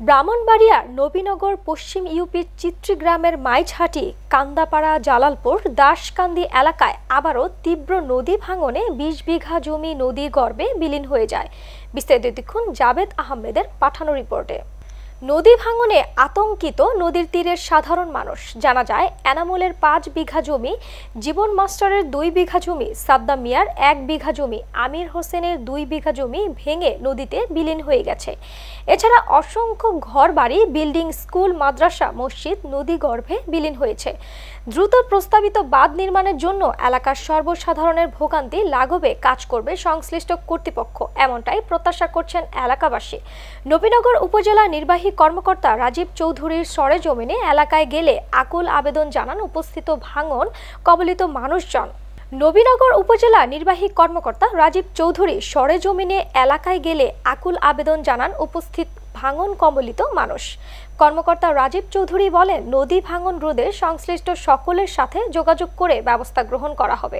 ব্রাহ্মণবাড়িয়ার নবীনগর পশ্চিম ইউপির চিত্রি গ্রামের মাইজহাটি, কান্দাপাড়া, জালালপুর, দাসকান্দি এলাকায় আবারও তীব্র নদী ভাঙনে ২০ বিঘা জমি নদী গর্ভে বিলীন হয়ে যায়। বিস্তারিত দেখুন জাবেদ আহমেদের পাঠানো রিপোর্টে। নদী ভাঙনে আতঙ্কিত নদীর তীরের সাধারণ মানুষ। জানা যায়, এনামুলের ৫ বিঘা জমি, জীবন মাস্টারের ২ বিঘা জমি, সাদ্দাম মিয়ার ১ বিঘা জমি, আমির হোসেনের ২ বিঘা জমি ভেঙে নদীতে বিলীন হয়ে গেছে। এছাড়া অসংখ্য ঘরবাড়ি, বিল্ডিং, স্কুল, মাদ্রাসা, মসজিদ নদীগর্ভে বিলীন হয়েছে। দ্রুত প্রস্তাবিত বাঁধ নির্মাণের জন্য এলাকার সর্বসাধারণের ভোগান্তি লাঘবে কাজ করবে সংশ্লিষ্ট কর্তৃপক্ষ, এমনটাই প্রত্যাশা করছেন এলাকাবাসী। নবীনগর উপজেলা নির্বাহী কর্মকর্তা রাজীব চৌধুরীর সরেজমিনে এলাকায় গেলে আকুল আবেদন জানান উপস্থিত ভাঙন কবলিত মানুষজন। নবীনগর উপজেলা নির্বাহী কর্মকর্তা রাজীব চৌধুরী সরেজমিনে এলাকায় গেলে আকুল আবেদন জানান উপস্থিত ভাঙন কবলিত মানুষ। কর্মকর্তা রাজীব চৌধুরী বলেন, নদী ভাঙন রোধে সংশ্লিষ্ট সকলের সাথে যোগাযোগ করে ব্যবস্থা গ্রহণ করা হবে।